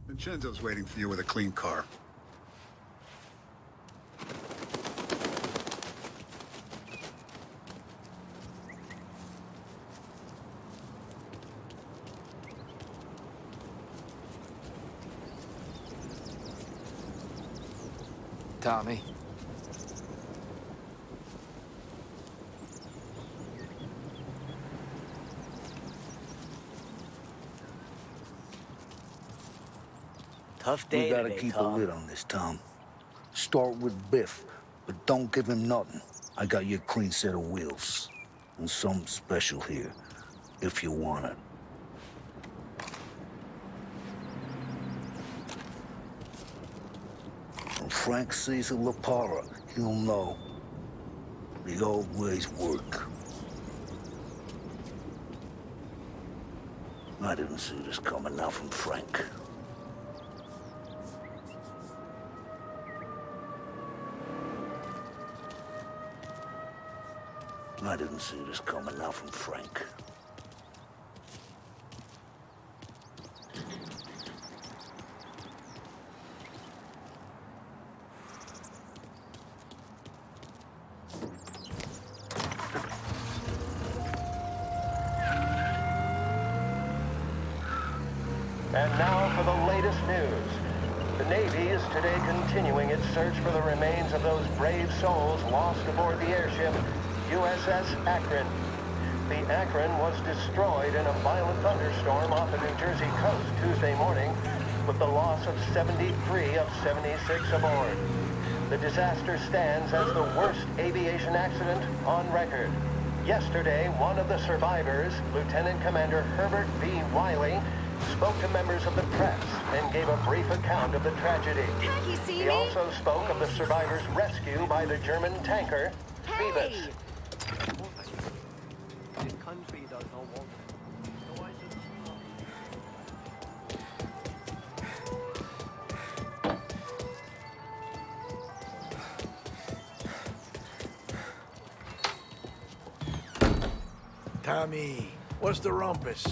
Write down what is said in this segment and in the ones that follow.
Vincenzo's waiting for you with a clean car. Tommy. Tough day We gotta today, keep Tom. a lid on this, Tom. Start with Biff, but don't give him nothing. I got you a clean set of wheels. And something special here, if you want it. When Frank sees a La Parra, he'll know. The old ways work. I didn't see this coming now from Frank. I didn't see this coming now from Frank. And now for the latest news. The Navy is today continuing its search for the remains of those brave souls lost aboard the airship USS Akron. The Akron was destroyed in a violent thunderstorm off the New Jersey coast Tuesday morning, with the loss of 73 of 76 aboard. The disaster stands as the worst aviation accident on record. Yesterday, one of the survivors, Lieutenant Commander Herbert V. Wiley, spoke to members of the press and gave a brief account of the tragedy. Peggy, see He me? also spoke of the survivors' rescue by the German tanker, Phoebus. Hey! This country does not want it. So I should... Tommy, what's the rumpus?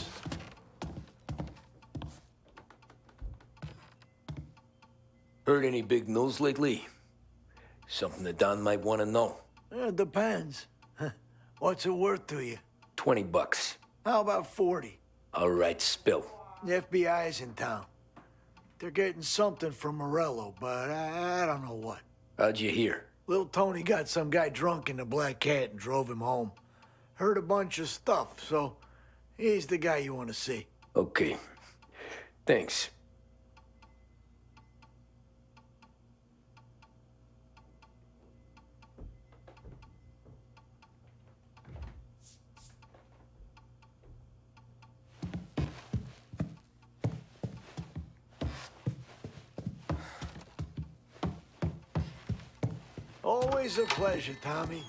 Heard any big news lately? Something that Don might want to know. It depends. What's it worth to you? $20. How about 40? All right, spill. The FBI's in town. They're getting something from Morello, but I don't know what. How'd you hear? Little Tony got some guy drunk in the Black Cat and drove him home. Heard a bunch of stuff, so he's the guy you want to see. Okay. Thanks. Always a pleasure, Tommy.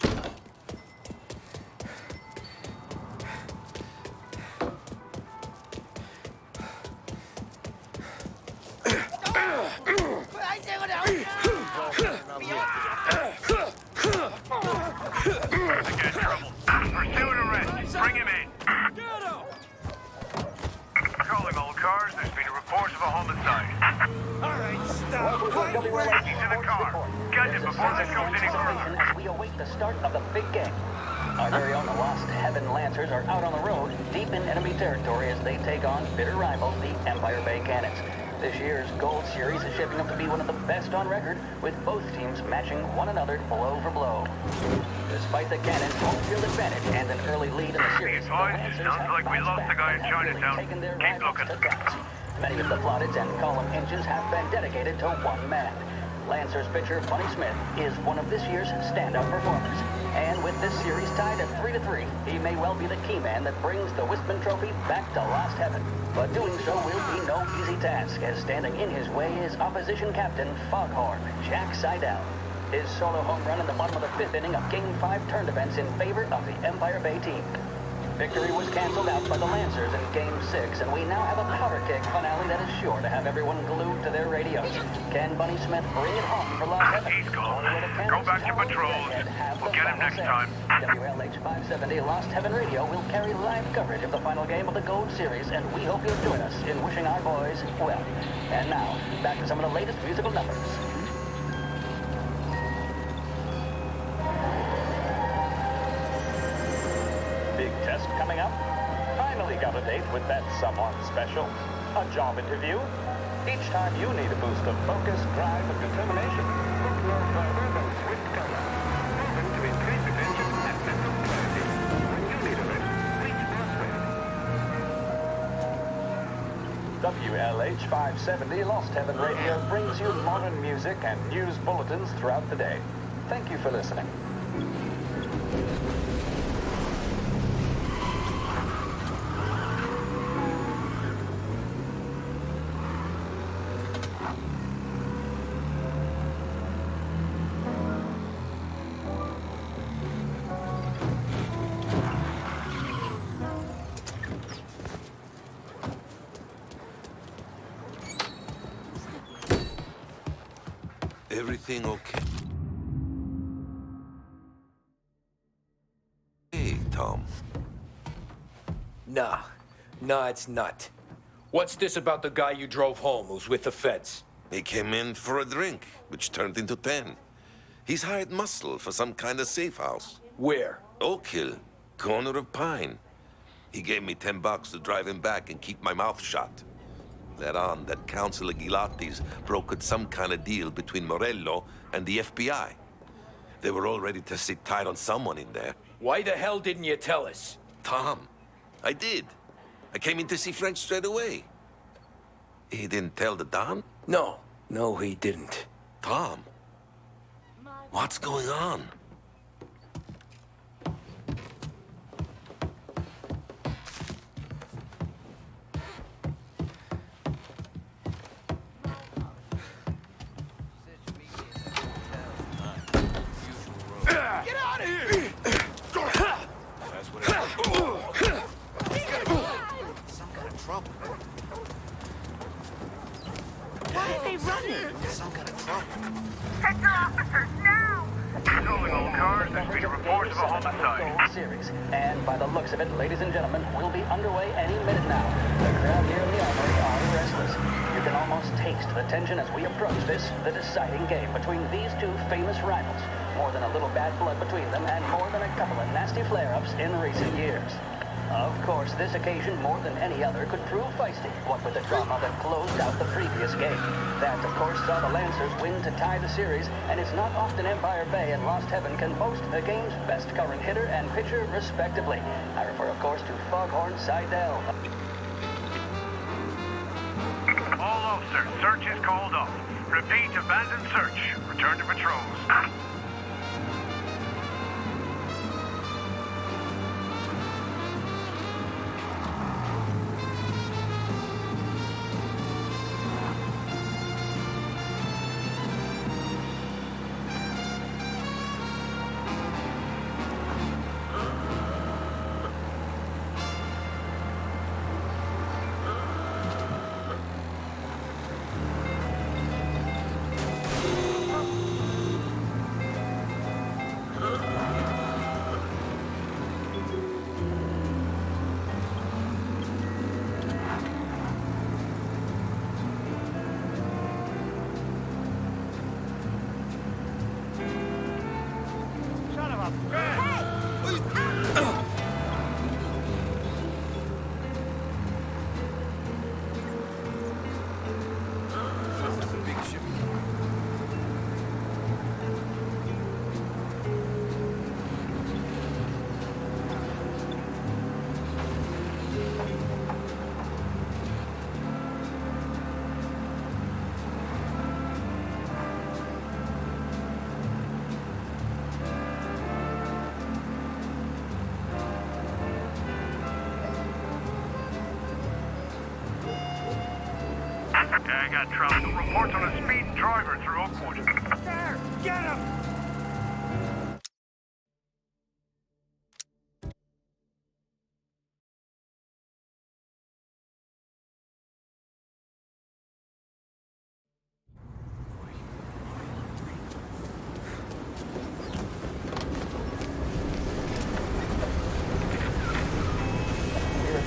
Again, trouble. Pursue and arrest. Bring him in. Calling all cars. There's been a report of a homicide. All right, stop. He's in the car. Get him before this goes any further. As we await the start of the big game. Our very own Lost Heaven Lancers are out on the road, deep in enemy territory as they take on bitter rivals, the Empire Bay Cannons. This year's Gold Series is shaping up to be one of the best on record, with both teams matching one another blow for blow. Despite the Cannons' home field advantage and an early lead in the series, the advised, it Lancers sounds have like we bounced lost back the guy in and have really Chinatown. taken their Keep rivals looking. to task. Many of the plaudits and column engines have been dedicated to one man. Lancers pitcher Bunny Smith is one of this year's standout performers. And with this series tied at 3-3, he may well be the key man that brings the Wistman Trophy back to Lost Heaven. But doing so will be no easy task, as standing in his way is opposition captain Foghorn Jack Seidel. His solo home run in the bottom of the fifth inning of Game 5 turned events in favor of the Empire Bay team. Victory was canceled out by the Lancers in Game 6, and we now have a powder keg finale that is sure to have everyone glued to their radios. Can Bunny Smith bring it home for Lost Heaven? He's gone. Only the Go back to Cannons patrols. have We'll the get him final next say. time. WLH 570 Lost Heaven Radio will carry live coverage of the final game of the Gold Series, and we hope you'll join us in wishing our boys well. And now, back to some of the latest musical numbers. Big test coming up. Finally got a date with that someone special. A job interview. Each time you need a boost of focus, drive, and determination, look no further than Swift Cola. Proven to increase attention and mental clarity. When you need a lift, reach for Swift. WLH 570 Lost Heaven Radio brings you modern music and news bulletins throughout the day. Thank you for listening. Everything okay? Hey, Tom. Nah, it's not. What's this about the guy you drove home who's with the feds? He came in for a drink, which turned into 10. He's hired muscle for some kind of safe house. Where? Oak Hill, corner of Pine. He gave me $10 to drive him back and keep my mouth shut. Let on that Councilor Gilatti's brokered some kind of deal between Morello and the FBI. They were all ready to sit tight on someone in there. Why the hell didn't you tell us? Tom, I did. I came in to see French straight away. He didn't tell the Don? No, he didn't. Tom, what's going on? Sector officers, now! Patrolling all cars, there's been reports of a homicide. Gold Series. And by the looks of it, ladies and gentlemen, we'll be underway any minute now. The crowd here in the Armory are restless. You can almost taste the tension as we approach this, the deciding game between these two famous rivals. More than a little bad blood between them, and more than a couple of nasty flare-ups in recent years. Of course, this occasion, more than any other, could prove feisty, what with the drama that closed out the previous game. That, of course, saw the Lancers win to tie the series, and it's not often Empire Bay and Lost Heaven can boast the game's best current hitter and pitcher, respectively. I refer, of course, to Foghorn Seidel. All officers, search is called off. Repeat, abandon search. Return to patrols. I got trouble. Reports on a speeding driver through Oakwood. There! Get him!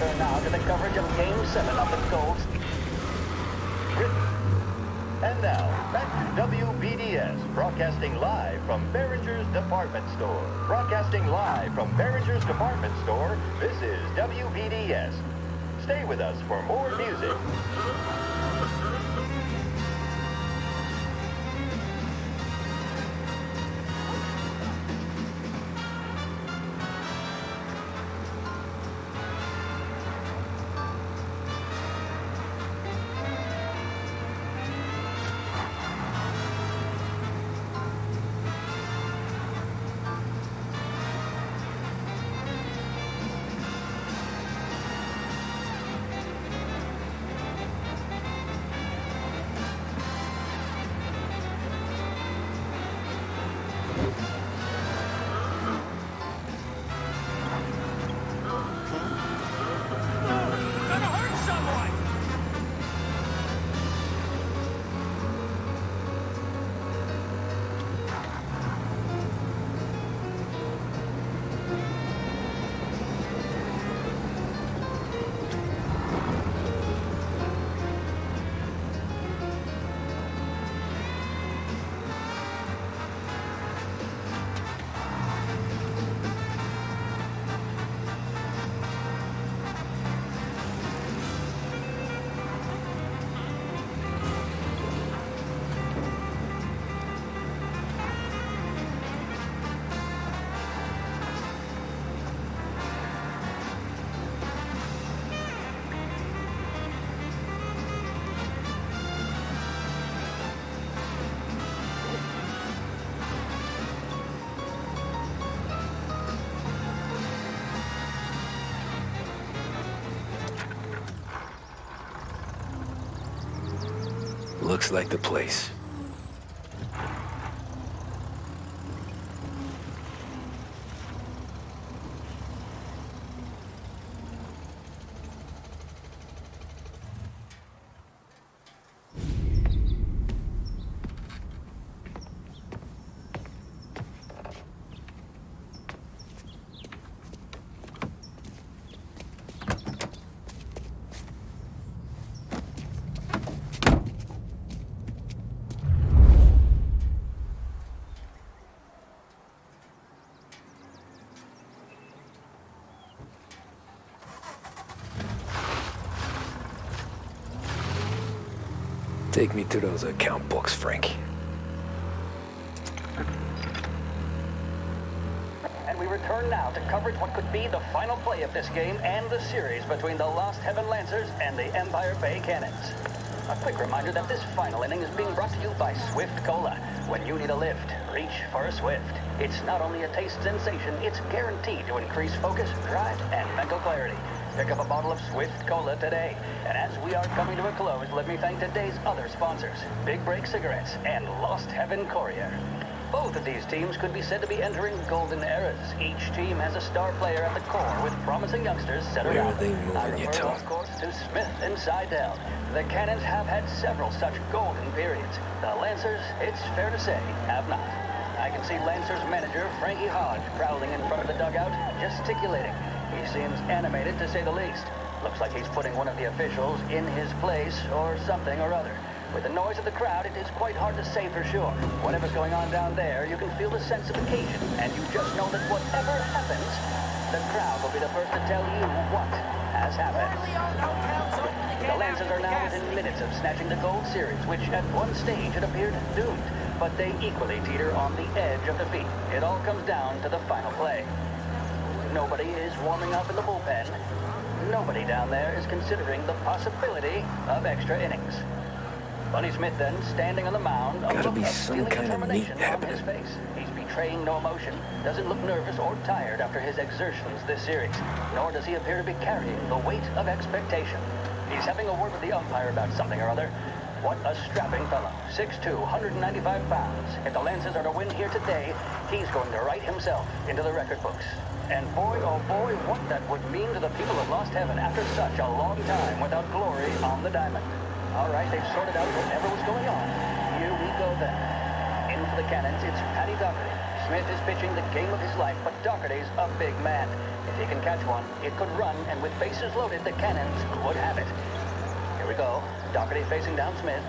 return now to the coverage of Game 7 of the Gold. And now, back to WBDS, broadcasting live from Behringer's Department Store. Broadcasting live from Behringer's Department Store, this is WBDS. Stay with us for more music. Looks like the place. Take me to those account books, Frank. And we return now to coverage what could be the final play of this game and the series between the Lost Heaven Lancers and the Empire Bay Cannons. A quick reminder that this final inning is being brought to you by Swift Cola. When you need a lift, reach for a Swift. It's not only a taste sensation, it's guaranteed to increase focus, drive, and mental clarity. Pick up a bottle of Swift Cola today. And as we are coming to a close, let me thank today's other sponsors, Big Break Cigarettes and Lost Heaven Courier. Both of these teams could be said to be entering golden eras. Each team has a star player at the core with promising youngsters set Where around. are they I moving you refer, to? of course, to Smith and Seidel. The Cannons have had several such golden periods. The Lancers, it's fair to say, have not. I can see Lancers manager Frankie Hodge prowling in front of the dugout, gesticulating. He seems animated, to say the least. Looks like he's putting one of the officials in his place or something or other. With the noise of the crowd, it is quite hard to say for sure. Whatever's going on down there, you can feel the sense of occasion, and you just know that whatever happens, the crowd will be the first to tell you what has happened. The Lancers are now within minutes of snatching the Gold Series, which at one stage had appeared doomed, but they equally teeter on the edge of defeat. It all comes down to the final play. Nobody is warming up in the bullpen. Nobody down there is considering the possibility of extra innings. Bunny Smith then, standing on the mound, a Gotta look be of some steely kind of meat determination on his happening. face. He's betraying no emotion, doesn't look nervous or tired after his exertions this series, nor does he appear to be carrying the weight of expectation. He's having a word with the umpire about something or other. What a strapping fellow. 6'2", 195 pounds. If the Lancers are to win here today, he's going to write himself into the record books. And boy, oh boy, what that would mean to the people of Lost Heaven after such a long time without glory on the diamond. All right, they've sorted out whatever was going on. Here we go then. In for the Cannons, it's Patty Doherty. Smith is pitching the game of his life, but Doherty's a big man. If he can catch one, it could run, and with bases loaded, the Cannons could have it. Here we go. Doherty facing down Smith.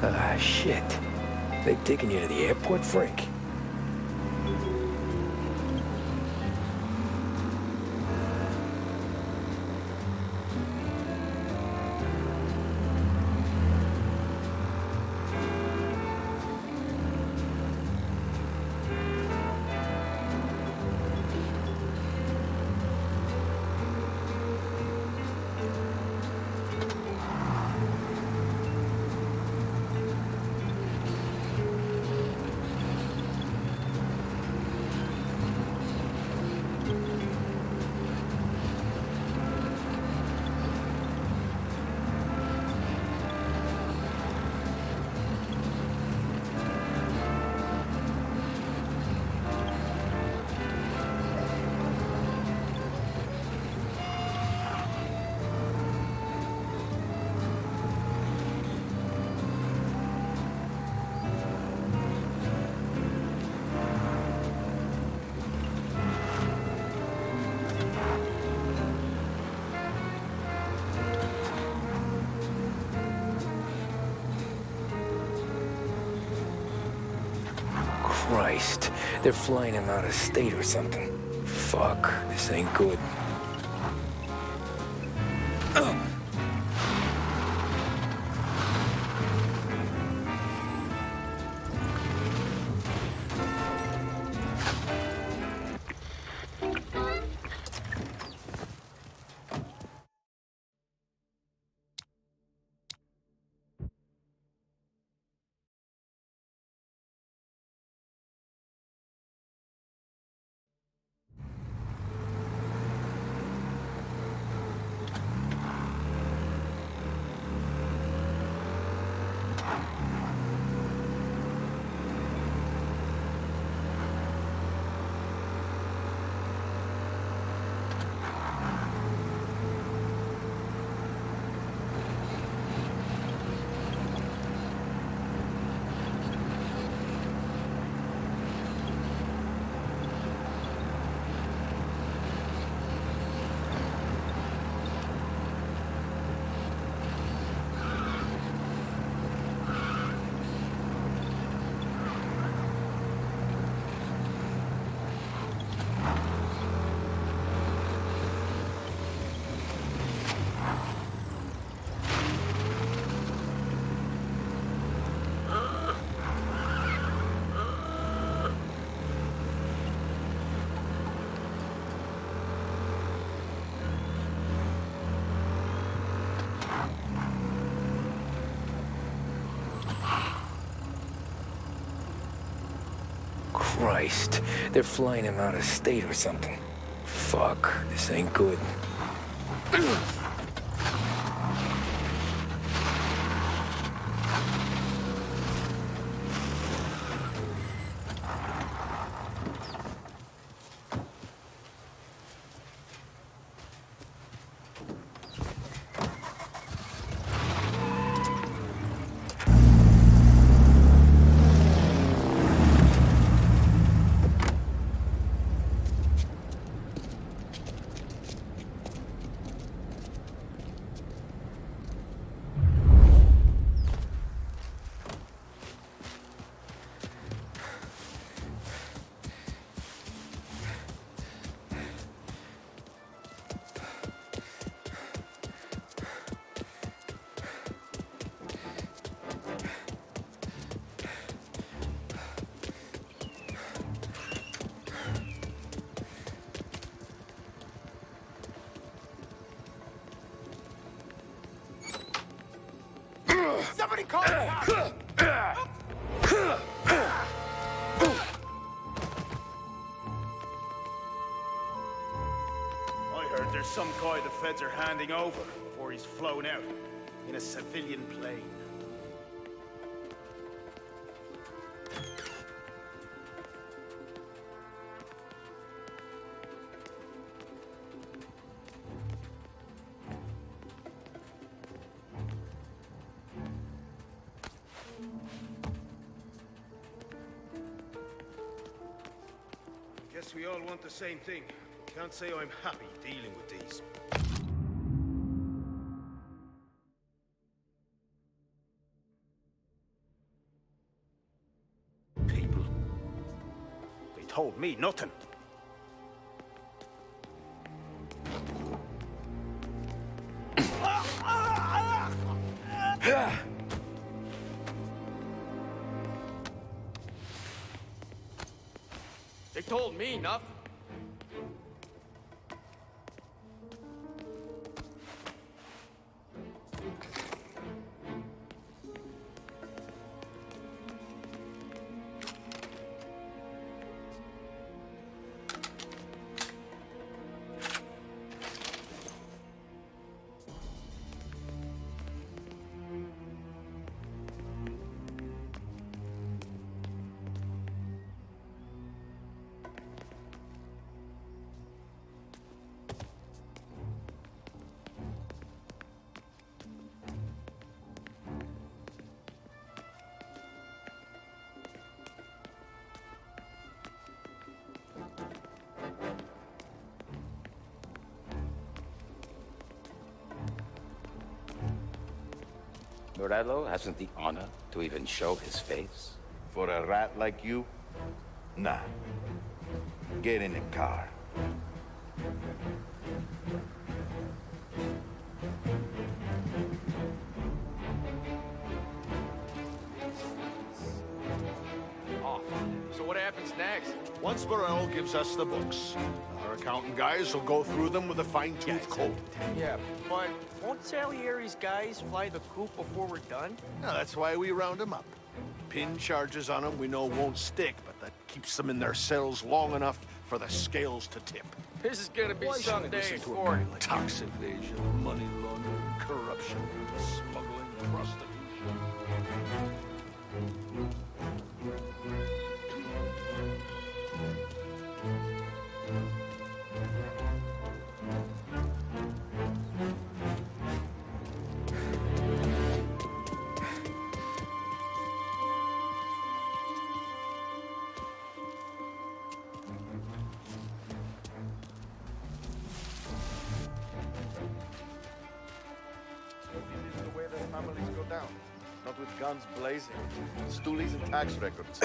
Ah, shit. They taking you to the airport, Frank? Christ, they're flying him out of state or something. Fuck, this ain't good. Christ, they're flying him out of state or something. Fuck, this ain't good. Somebody call the cops! I heard there's some guy the feds are handing over before he's flown out in a civilian plane. Guess we all want the same thing. Can't say I'm happy dealing with these. People. They told me nothing. They told me nothing. Morello hasn't the honor to even show his face? For a rat like you? Nah. Get in the car. Off. So what happens next? Once Morello gives us the books, our accountant guys will go through them with a fine-tooth comb. Yeah, but won't Salieri's guys fly the coop before we're done? No, that's why we round them up. Pin charges on them we know won't stick, but that keeps them in their cells long enough for the scales to tip. This is gonna be Why should I some day listen in to a court. man like tax evasion, money laundering, corruption, smuggling, prostitution? This is the way that families go down. Not with guns blazing, stoolies and tax records.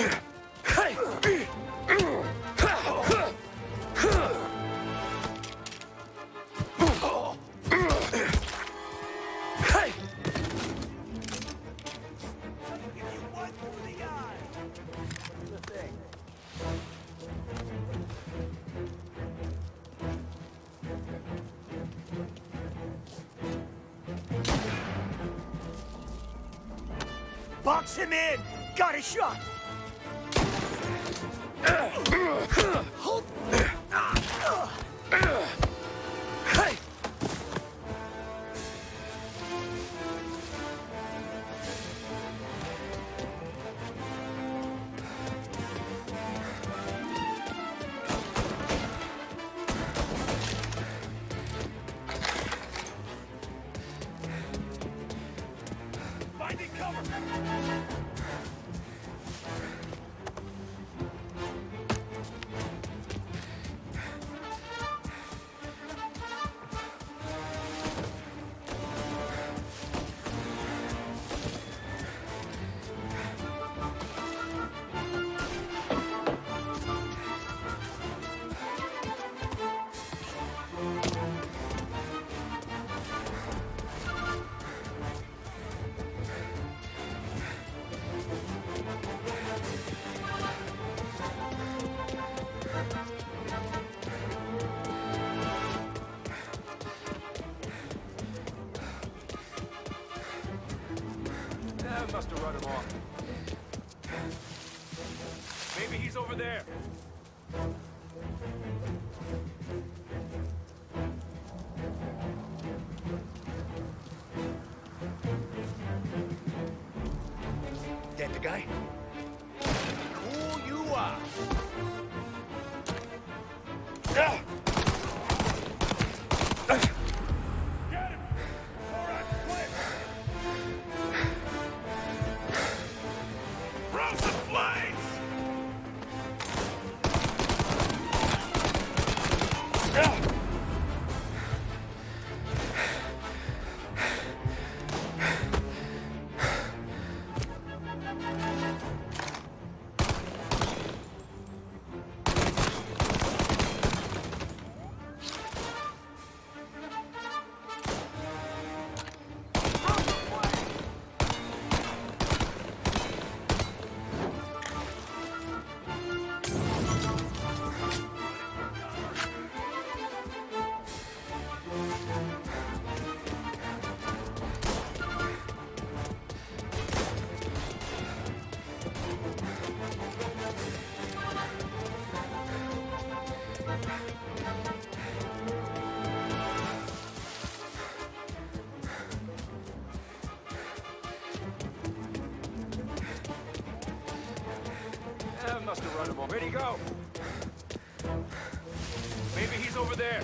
Box him in! Got a shot! Finding cover! That must have run him off. Maybe he's over there. That the guy? Cool you are. Throw some flames! Must have run him off. Where'd he go? Maybe he's over there.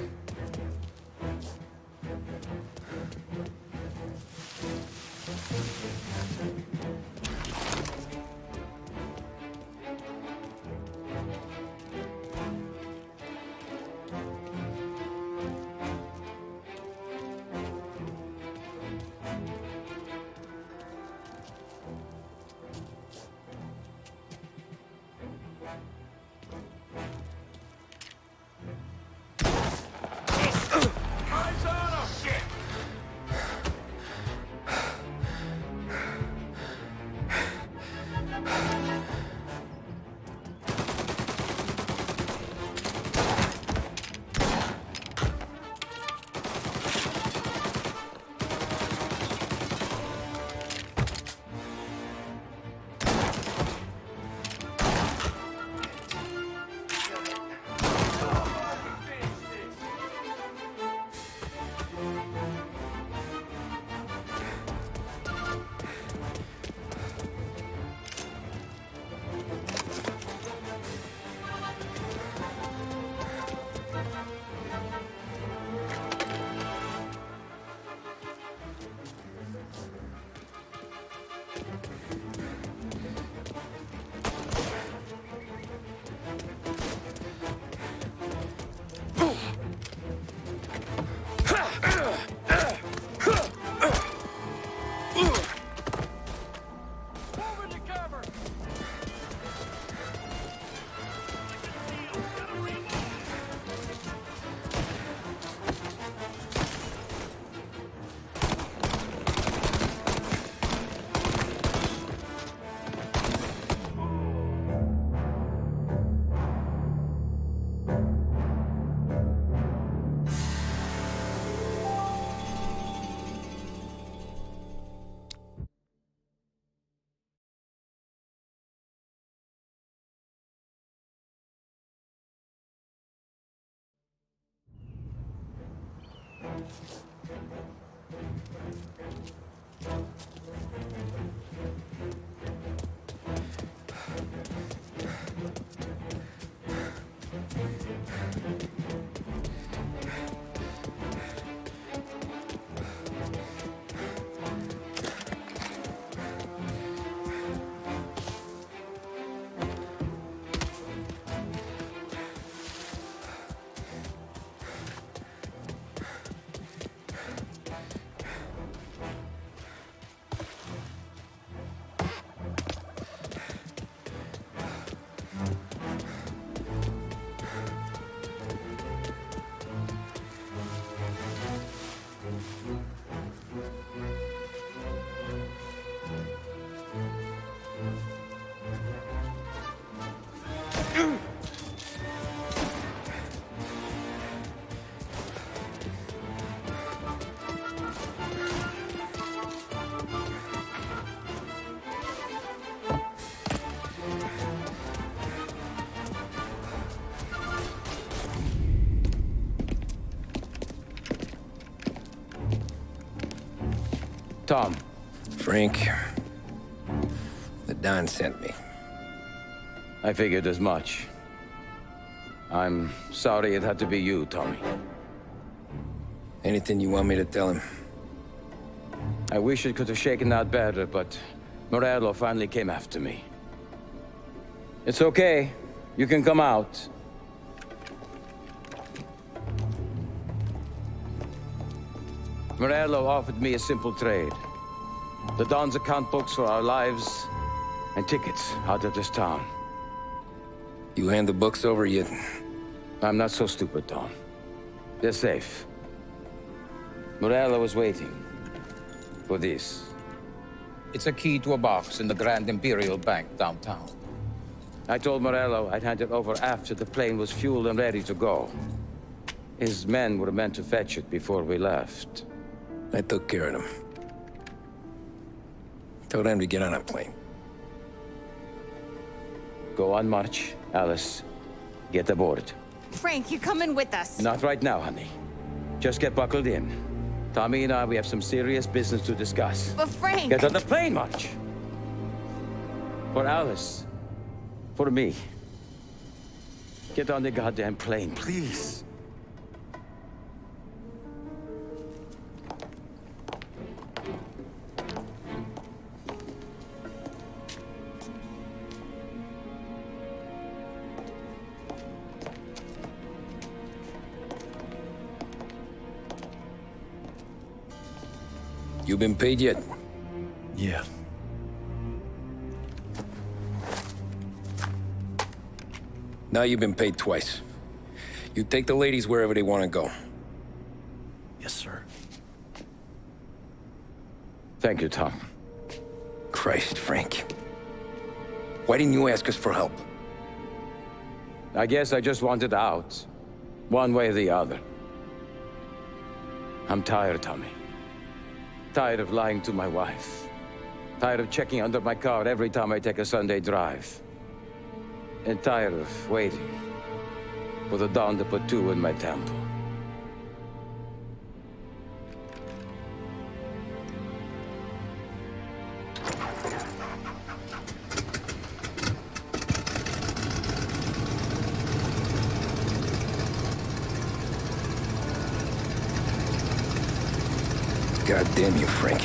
Tom. Frank, the Don sent me. I figured as much. I'm sorry it had to be you, Tommy. Anything you want me to tell him? I wish it could have shaken out better, but Morello finally came after me. It's okay. You can come out. Morello offered me a simple trade. The Don's account books for our lives and tickets out of this town. You hand the books over yet? I'm not so stupid, Don. They're safe. Morello is waiting for this. It's a key to a box in the Grand Imperial Bank downtown. I told Morello I'd hand it over after the plane was fueled and ready to go. His men were meant to fetch it before we left. I took care of them. Told them to get on a plane. Go on march, Alice. Get aboard. Frank, you're coming with us. Not right now, honey. Just get buckled in. Tommy and I, we have some serious business to discuss. But Frank... Get on the plane, March! For Alice. For me. Get on the goddamn plane, please. You been paid yet? Yeah. Now you've been paid twice. You take the ladies wherever they want to go. Yes, sir. Thank you, Tom. Christ, Frank. Why didn't you ask us for help? I guess I just wanted out. One way or the other. I'm tired, Tommy. Tired of lying to my wife. Tired of checking under my car every time I take a Sunday drive. And tired of waiting for the dawn to put two in my temple. God damn you, Frank.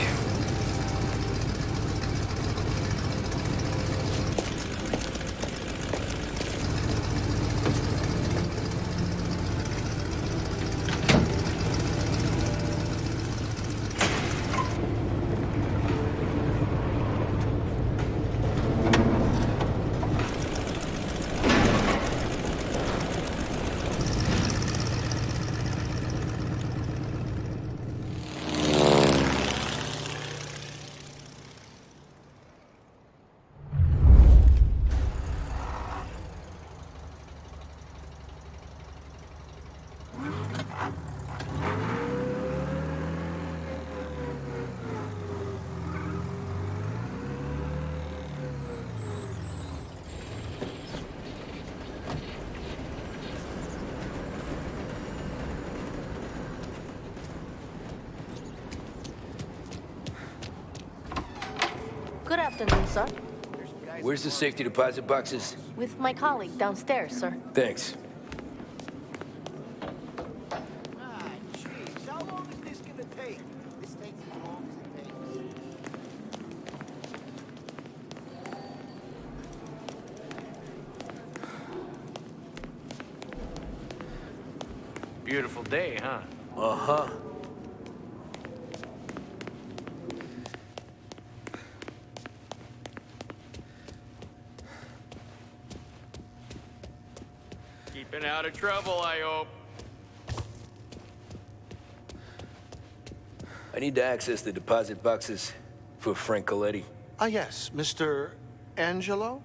Good afternoon, sir. Where's the safety deposit boxes? With my colleague downstairs, sir. Thanks. Jeez, how long is this gonna take? This takes as long as it takes. Beautiful day, huh? Uh-huh. Keeping out of trouble, I hope. I need to access the deposit boxes for Frank Coletti. Ah, yes, Mr. Angelo?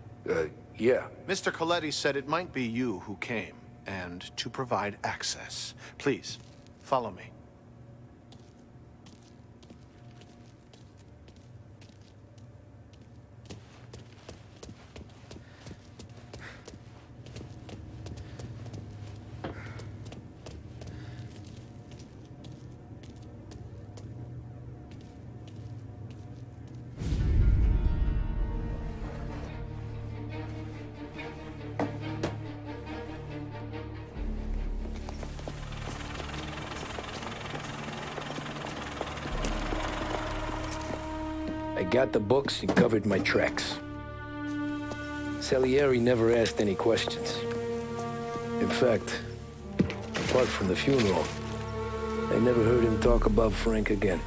Yeah. Mr. Coletti said it might be you who came, and to provide access. Please, follow me. I got the books and covered my tracks. Salieri never asked any questions. In fact, apart from the funeral, I never heard him talk about Frank again.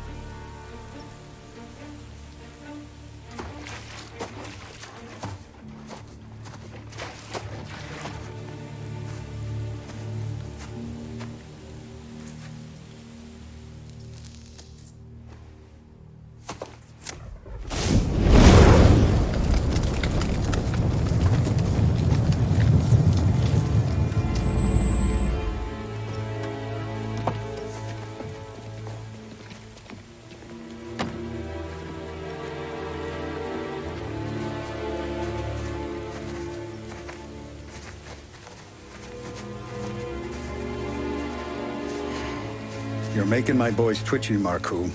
You're making my boys twitchy, Marku.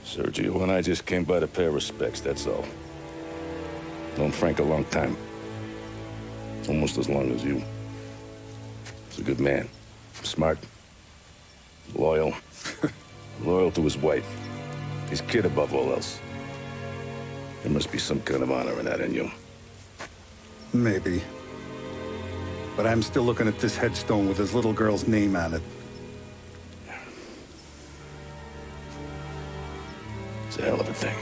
Sergio and I just came by to pay our respects, that's all. Known Frank a long time. Almost as long as you. He's a good man. Smart. Loyal. Loyal to his wife. His kid above all else. There must be some kind of honor in that in you. Maybe. But I'm still looking at this headstone with his little girl's name on it. It's a hell of a thing.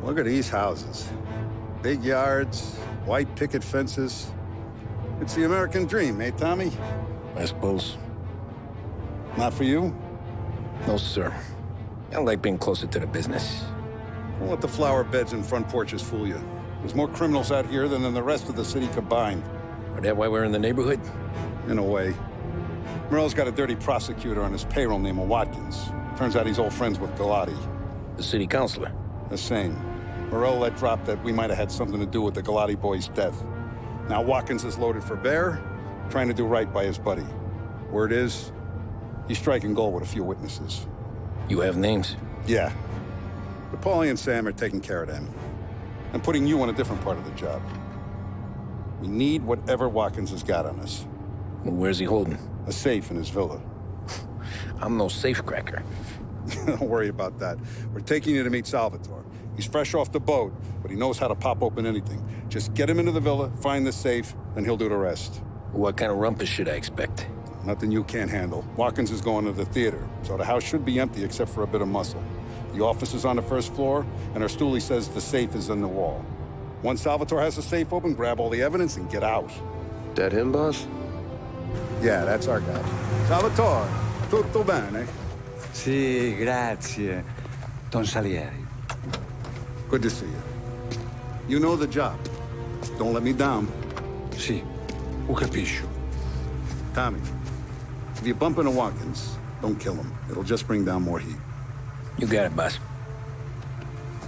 Look at these houses. Big yards, white picket fences. It's the American dream, eh, Tommy? I suppose. Not for you? No, sir. I like being closer to the business. Don't let the flower beds and front porches fool you. There's more criminals out here than in the rest of the city combined. Is that why we're in the neighborhood? In a way. Morell's got a dirty prosecutor on his payroll named Watkins. Turns out he's old friends with Galati. The city councilor? The same. Morell let drop that we might have had something to do with the Galati boy's death. Now Watkins is loaded for bear, trying to do right by his buddy. Word is, he's striking gold with a few witnesses. You have names? Yeah. But Paulie and Sam are taking care of them. I'm putting you on a different part of the job. We need whatever Watkins has got on us. Well, where's he holding? A safe in his villa. I'm no safecracker. Don't worry about that. We're taking you to meet Salvatore. He's fresh off the boat, but he knows how to pop open anything. Just get him into the villa, find the safe, and he'll do the rest. What kind of rumpus should I expect? Nothing you can't handle. Watkins is going to the theater, so the house should be empty except for a bit of muscle. The office is on the first floor, and our stoolie says the safe is in the wall. Once Salvatore has the safe open, grab all the evidence and get out. That him, boss? Yeah, that's our guy. Salvatore, tutto bene? Sì, grazie, Don Salieri. Good to see you. You know the job. Don't let me down. Sì, ho capisco. Tommy, if you bump into Watkins, don't kill him. It'll just bring down more heat. You got it, boss.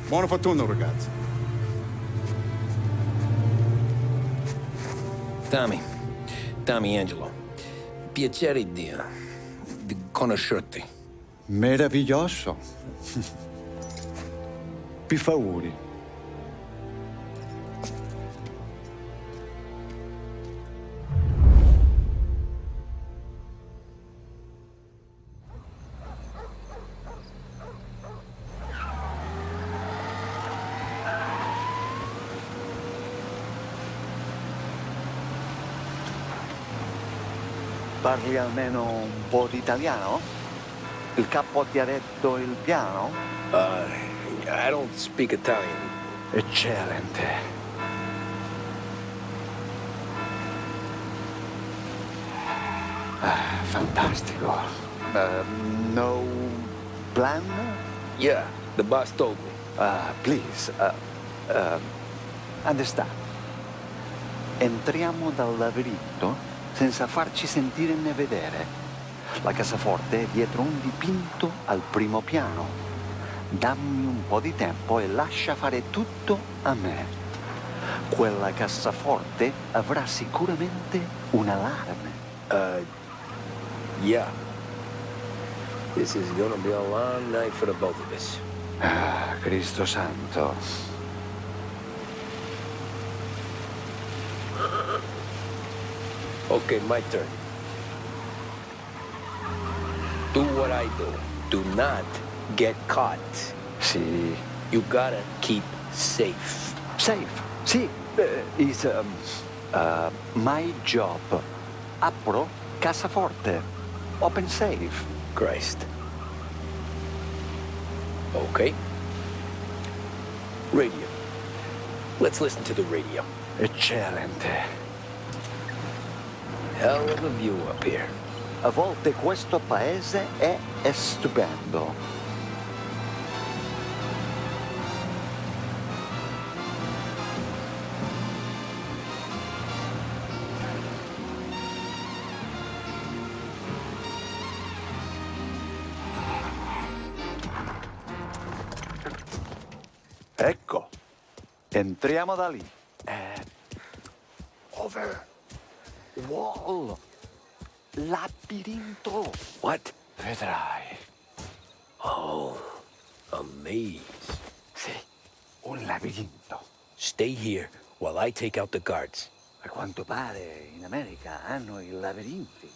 Buona fortuna, ragazzi. Tommy Angelo. Piacere di conoscerti. Meraviglioso. Per favore. Parli almeno un po' di italiano? Il capo ti ha detto il piano? I don't speak Italian. Eccellente. Fantastico. No plan? Yeah, the boss told me. Please, understand. Entriamo dal labirinto senza farci sentire né vedere. La cassaforte è dietro un dipinto al primo piano. Dammi un po' di tempo e lascia fare tutto a me. Quella cassaforte avrà sicuramente un allarme. Yeah. This is gonna be a long night for the both of us. Cristo santo. Okay, my turn. Do what I do. Do not get caught. Sì. You gotta keep safe. Safe? Sì. Is my job. Apro cassaforte. Open safe. Christ. Okay. Radio. Let's listen to the radio. Eccellente. Hell of a view up here. A volte questo paese è stupendo. Ecco, entriamo da lì. Over. Wall. Labirinto. What? Vedrai. Oh, a maze. Sì, un labirinto. Stay here while I take out the guards. A quanto pare in America hanno i labirinti.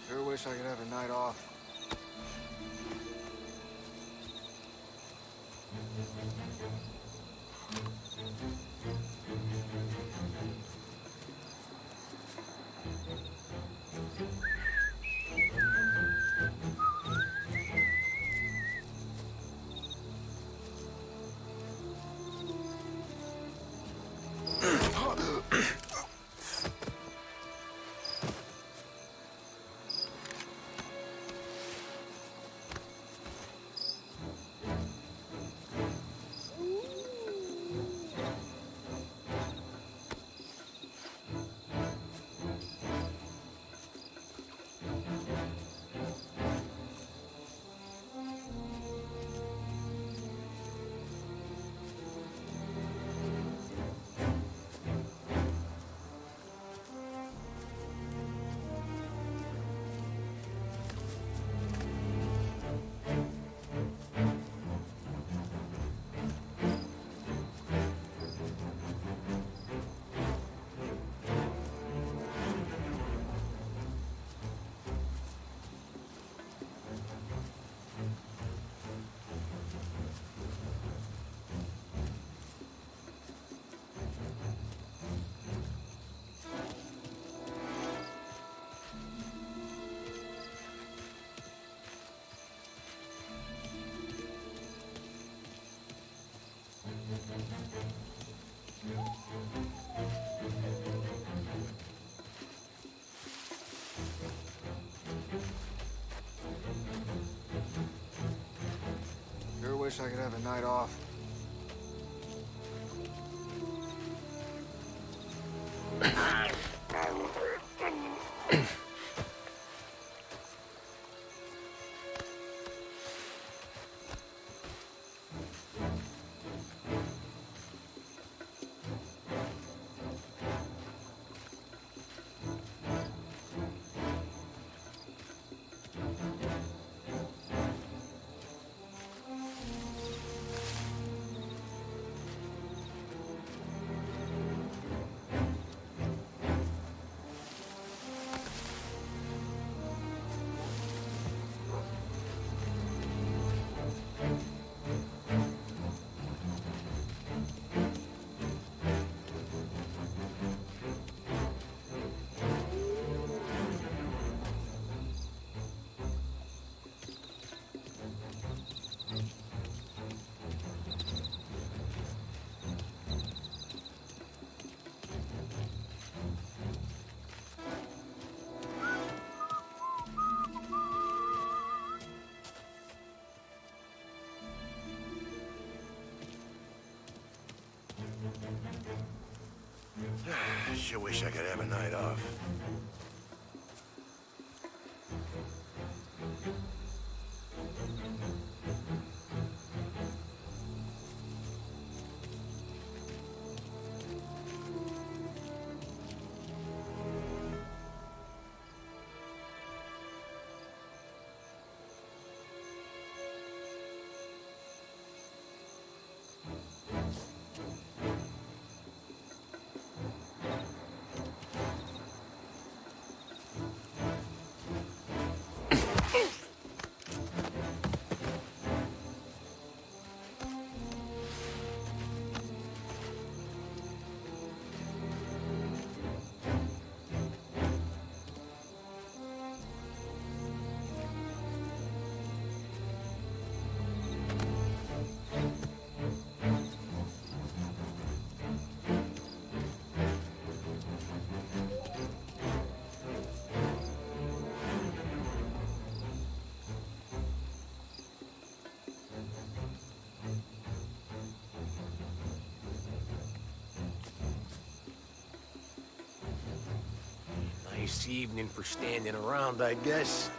Sure wish I could have a night off. Sure wish I could have a night off. Sure wish I could have a night off. Nice evening for standing around, I guess.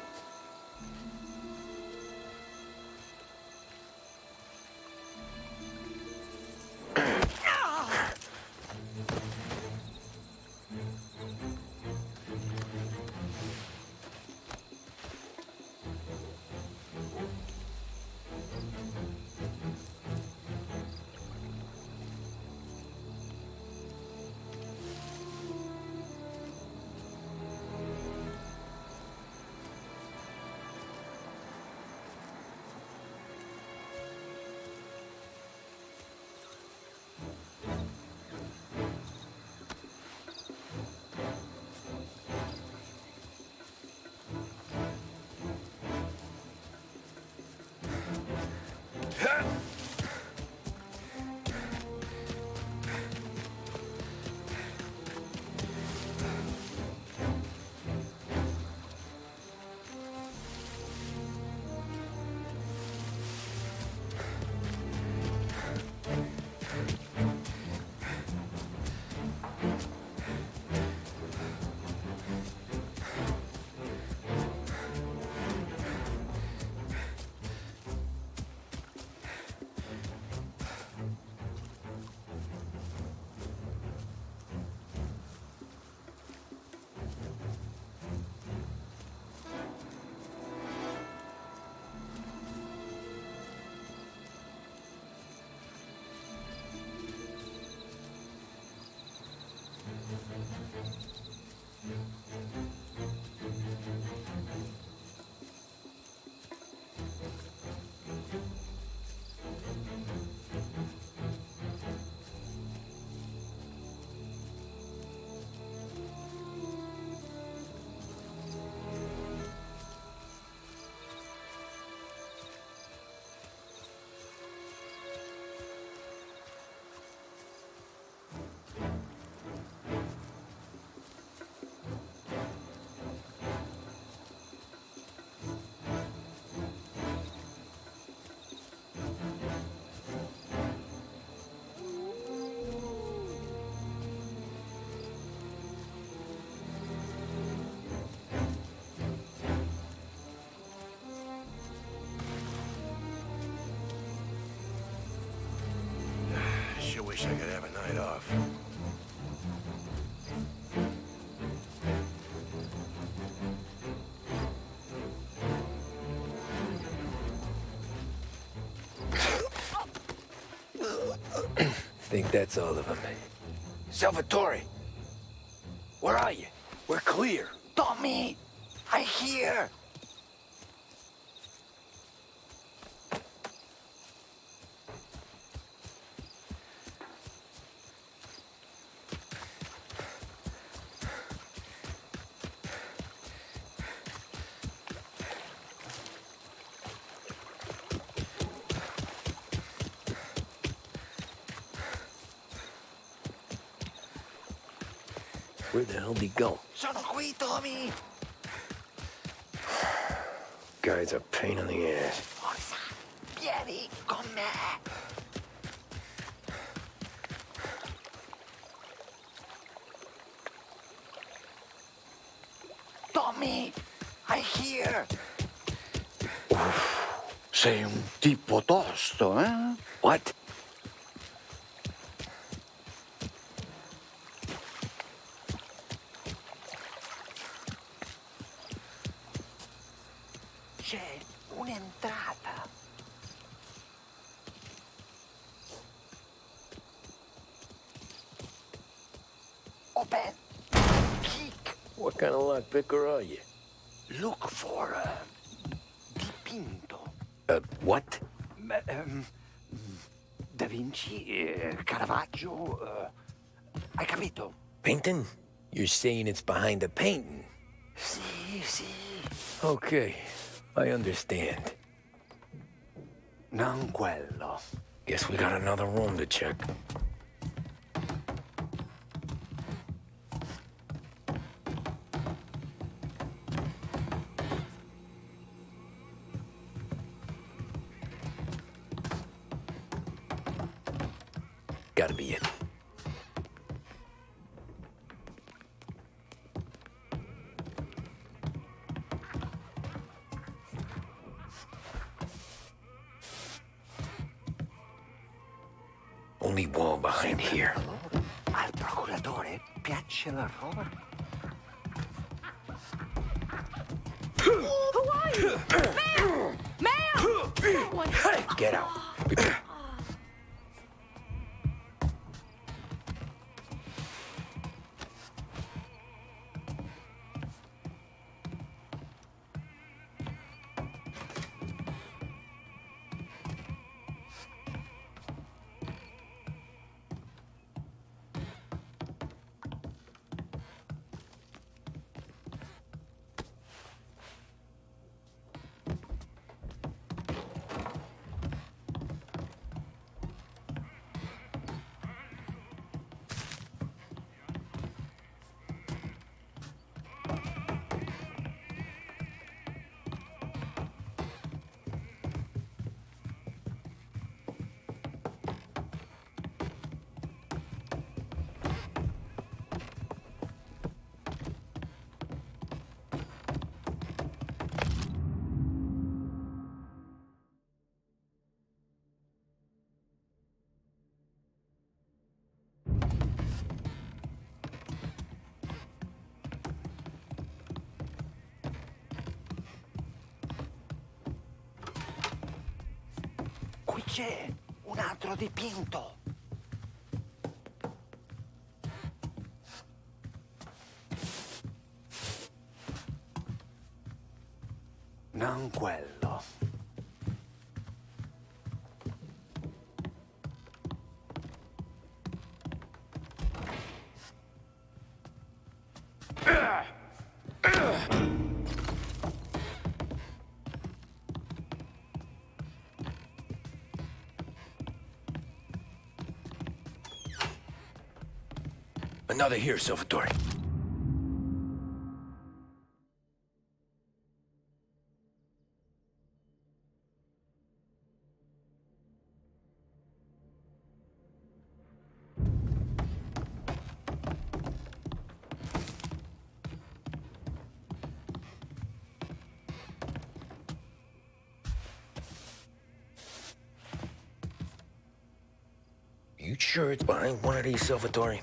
night off. Think that's all of them. Salvatore! Where are you? We're clear. Tommy, I hear. Where the hell did he go? Sono qui, Tommy. Guy's a pain in the ass. Forza, vieni con me. Tommy, I hear. Sei un tipo tosto, eh? What? C'è un'entrata. Open. Kick. What kind of lockpicker are you? Look for dipinto. What? Da Vinci, Caravaggio. Hai capito? Painting? You're saying it's behind the painting? Sì, sì. Okay, I understand. Non quello. Guess we got another room to check. Gotta be it. Only wall behind here. Al procuratore piace la roba? Who are you? Ma'am! Ma'am! Get out. Qui c'è un altro dipinto. Non quello. Another here, Salvatore. You sure it's behind one of these, Salvatore?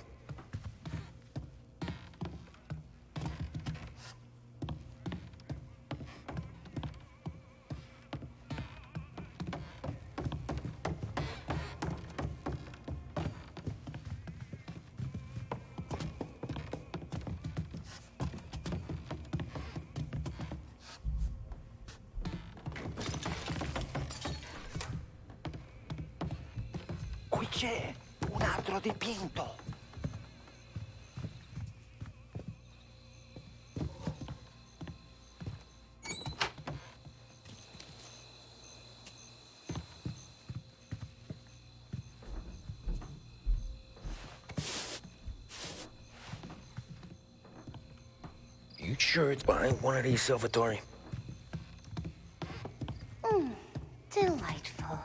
Qui c'è un altro dipinto. You sure it's behind one of these, Salvatore? Delightful.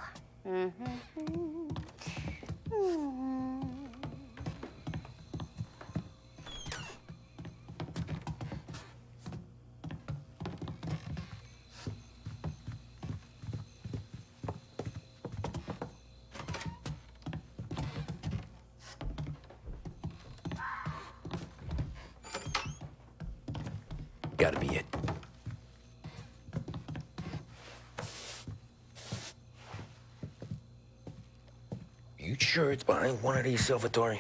Gotta be it. You sure it's behind one of these, Salvatore?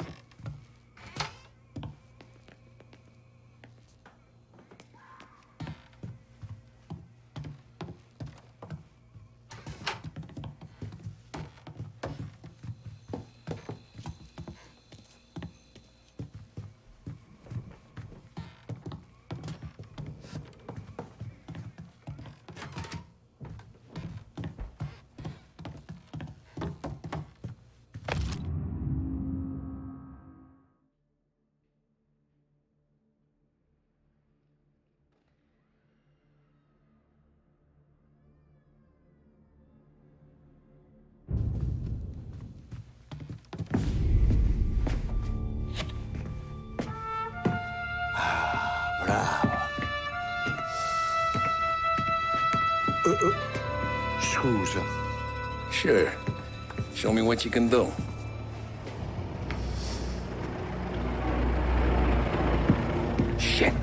Scusa. Sure. Show me what you can do. Shit.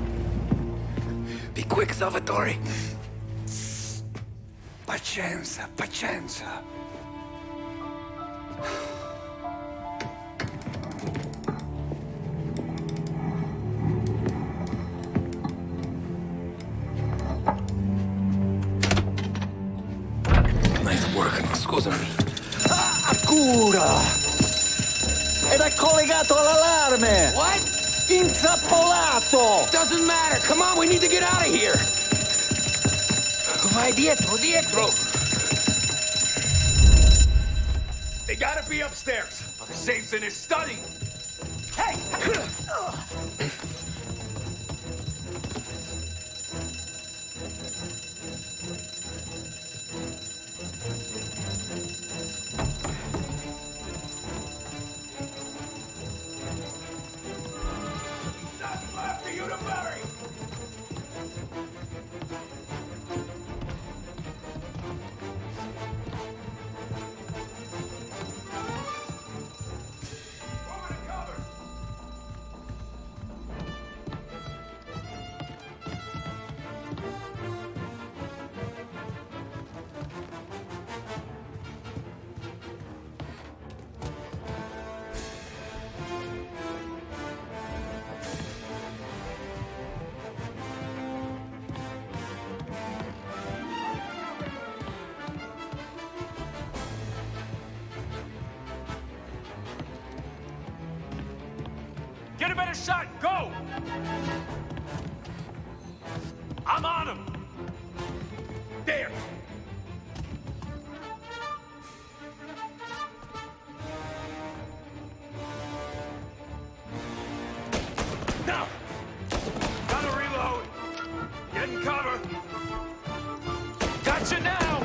Be quick, Salvatore. Pazienza, pazienza. Nice work, scusami. Cura! Era collegato all'allarme! What? Intrappolato! Doesn't matter. Come on, we need to get out of here. Vai dietro, dietro. They gotta be upstairs. The safe's in his study. Hey! Nothing left for you to bury. Get a better shot. Go! I'm on him. There. Now. Gotta reload. Get in cover. Gotcha now.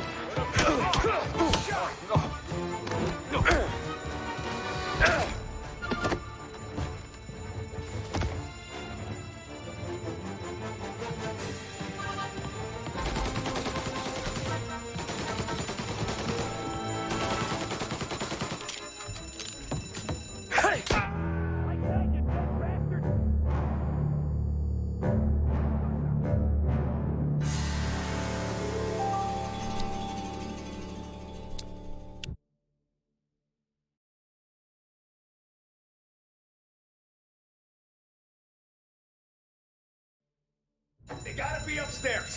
gotta be upstairs.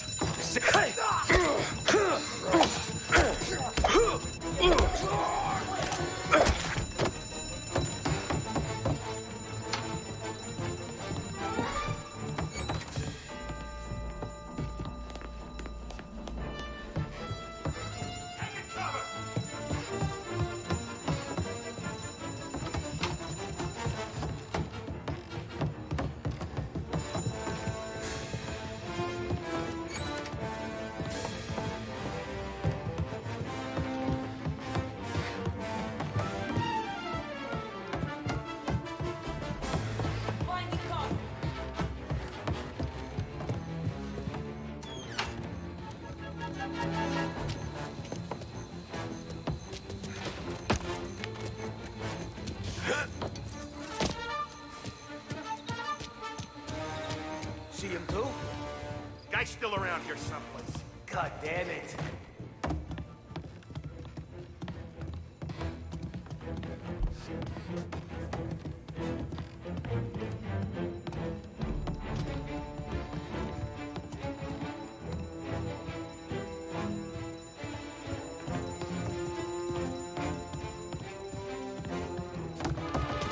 See him too? Guy's still around here someplace. God damn it.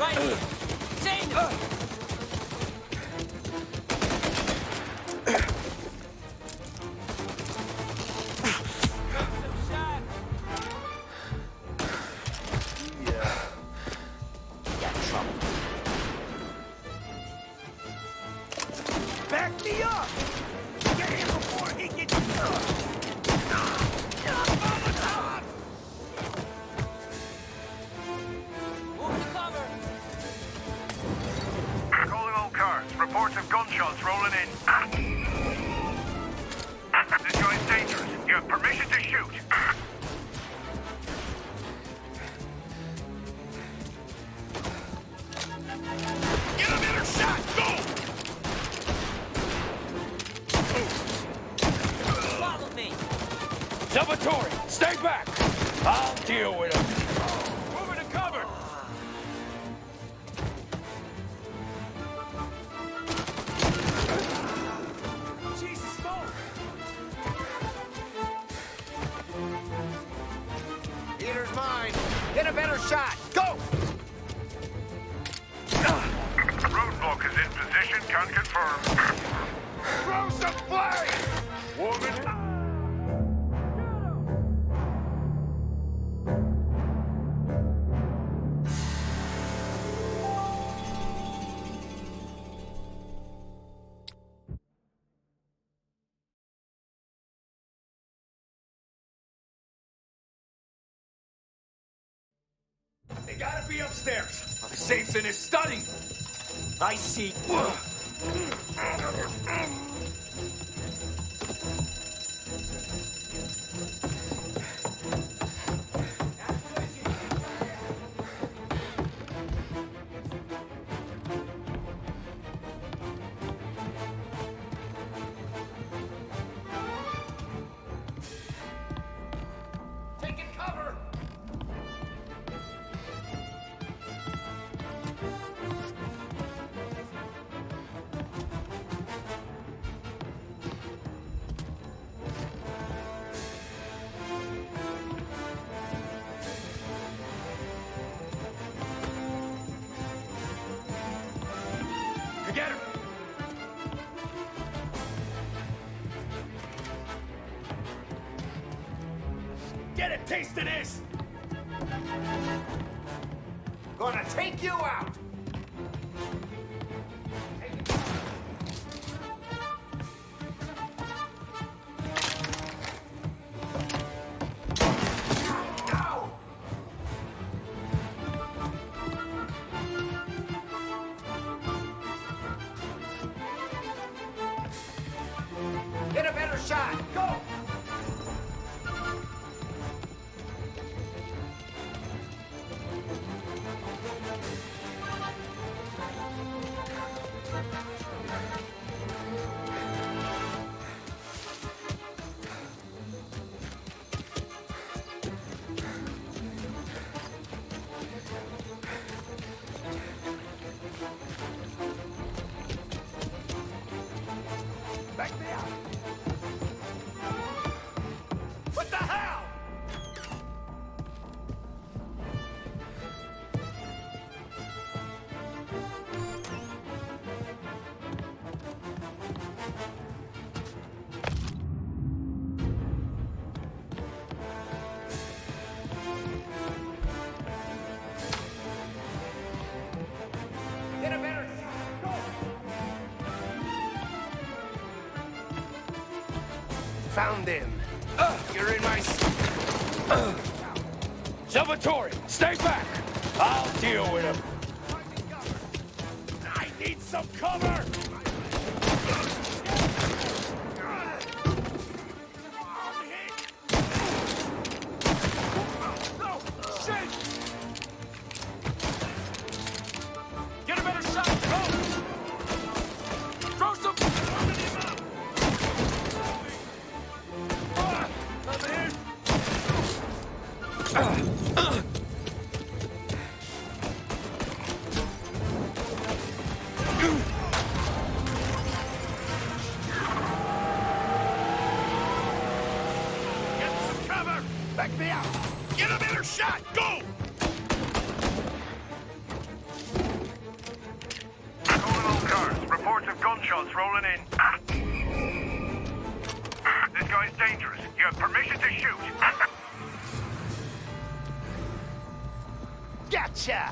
Right here! Sing! Back me up! Get him before he gets... Calling all cars. Reports of gunshots rolling in. This guy's dangerous. You have permission to shoot. Get a better shot! Go! Follow me! Salvatore, stay back! I'll deal with him. Move to cover! Jesus, smoke! Peter's mine! Get a better shot! Go! Roadblock is in position. Can confirm. Throw some flames! Woman. They gotta be upstairs. The safe's in his study. I see. Taking cover. Get him! Get a taste of this! Gonna take you out! Ow! Get a better shot! Go! Back me up! Found him. You're in my... Salvatore, stay back! I'll deal with him. I need some cover! Get a better shot! Go! Throw some... Get some cover! Back me out! Get a better shot! Go! Calling all cars. Reports of gunshots rolling in. This guy's dangerous. You have permission to shoot. Gotcha!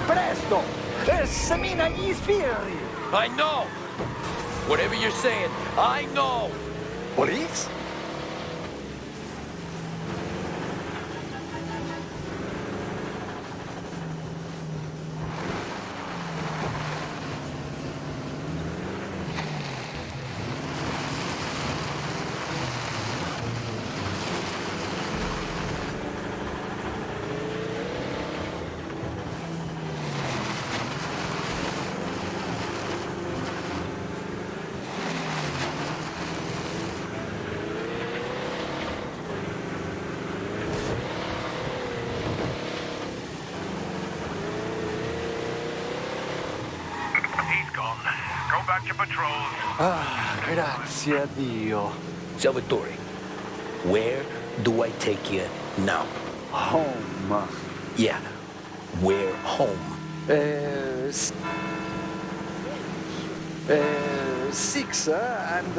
Presto! Semina gli sbirri! I know! Whatever you're saying, I know! Police? He's gone. Go back to patrols. Ah, grazie a Dio. Salvatore, where do I take you now? Home. Yeah, where home? Six and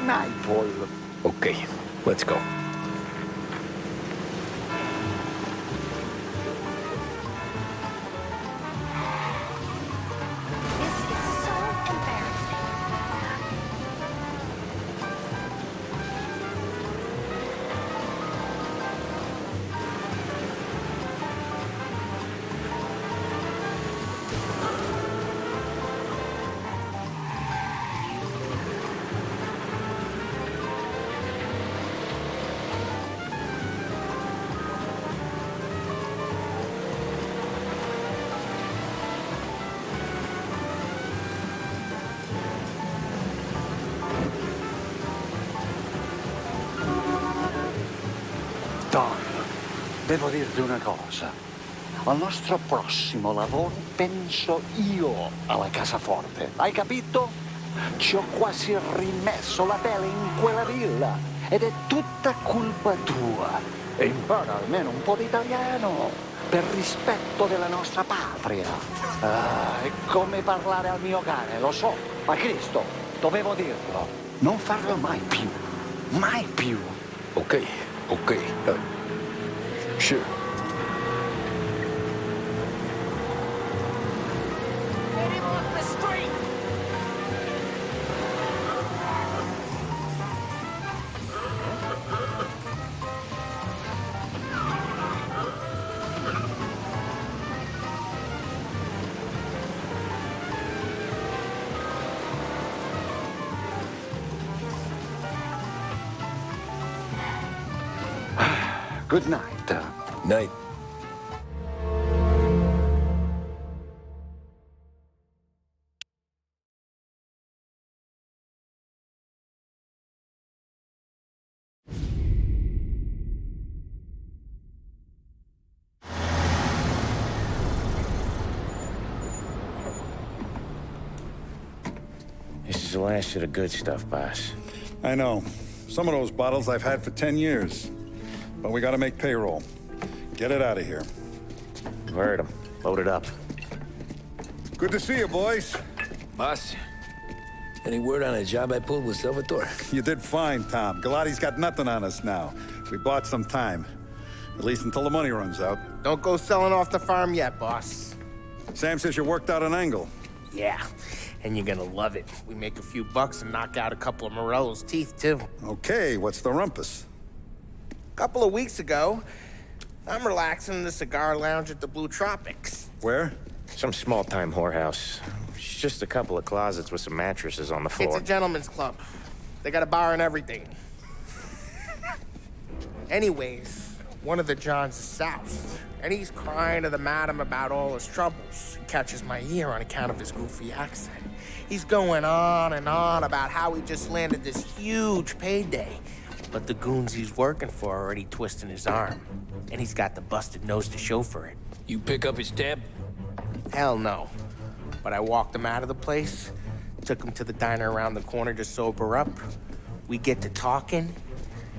Naples. Okay, let's go. Don, devo dirti una cosa. Al nostro prossimo lavoro penso io alla cassaforte. Hai capito? Ci ho quasi rimesso la pelle in quella villa ed è tutta colpa tua. E impara almeno un po' di italiano per rispetto della nostra patria. Ah, è come parlare al mio cane, lo so, ma Cristo, dovevo dirlo. Non farlo mai più. Mai più. Ok, ok. Sure. Get him off the street! Good night. Night. This is the last of the good stuff, boss. I know. Some of those bottles I've had for 10 years. But we gotta make payroll. Get it out of here. Heard him. Load it up. Good to see you, boys. Boss, Any word on a job I pulled with Salvatore? You did fine, Tom. Galati's got nothing on us now. We bought some time. At least until the money runs out. Don't go selling off the farm yet, boss. Sam says you worked out an angle. Yeah, and you're gonna love it. We make a few bucks and knock out a couple of Morello's teeth, too. Okay, what's the rumpus? A couple of weeks ago, I'm relaxing in the cigar lounge at the Blue Tropics. Where? Some small-time whorehouse. It's just a couple of closets with some mattresses on the floor. It's a gentleman's club. They got a bar and everything. Anyways, one of the Johns is south, and he's crying to the madam about all his troubles. He catches my ear on account of his goofy accent. He's going on and on about how he just landed this huge payday, but the goons he's working for are already twisting his arm, and he's got the busted nose to show for it. You pick up his tab? Hell no. But I walked him out of the place, took him to the diner around the corner to sober up. We get to talking.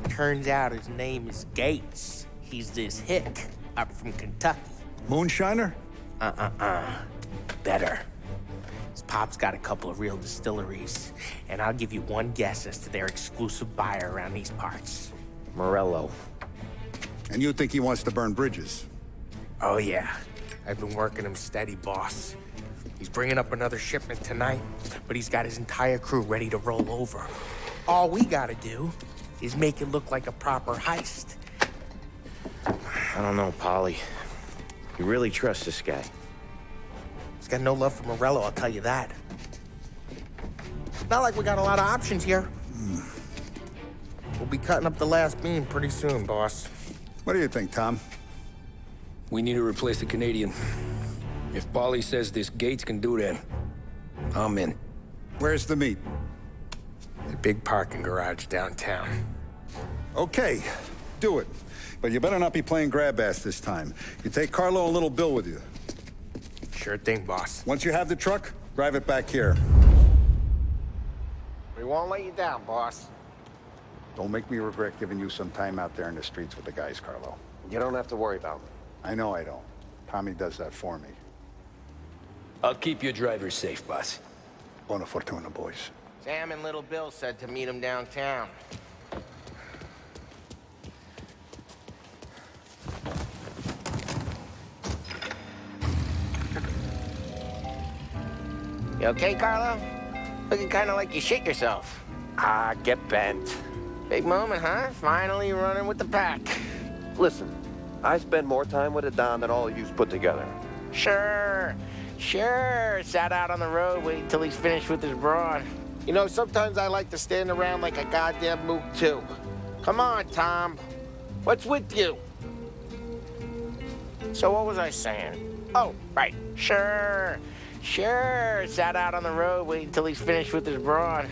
Turns out his name is Gates. He's this hick up from Kentucky. Moonshiner? Better. His pop's got a couple of real distilleries, and I'll give you one guess as to their exclusive buyer around these parts. Morello. And you think he wants to burn bridges? Oh, yeah. I've been working him steady, boss. He's bringing up another shipment tonight, but he's got his entire crew ready to roll over. All we gotta do is make it look like a proper heist. I don't know, Polly. You really trust this guy? He's got no love for Morello, I'll tell you that. Not like we got a lot of options here. We'll be cutting up the last beam pretty soon, boss. What do you think, Tom? We need to replace the Canadian. If Paulie says this Gates can do that, I'm in. Where's the meet? The big parking garage downtown. Okay, do it. But you better not be playing grab ass this time. You take Carlo and Little Bill with you. Sure thing, boss. Once you have the truck, drive it back here. We won't let you down, boss. Don't make me regret giving you some time out there in the streets with the guys, Carlo. You don't have to worry about me. I know I don't. Tommy does that for me. I'll keep your driver safe, boss. Buona fortuna, boys. Sam and Little Bill said to meet him downtown. You okay, Carlo? Looking kind of like you shit yourself. Ah, get bent. Big moment, huh? Finally running with the pack. Listen, I spend more time with a Don than all of yous put together. Sure. Sat out on the road waiting till he's finished with his broad. You know, sometimes I like to stand around like a goddamn mook, too. Come on, Tom. What's with you? So what was I saying? Oh, right. Sure. Sat out on the road waiting till he's finished with his broad.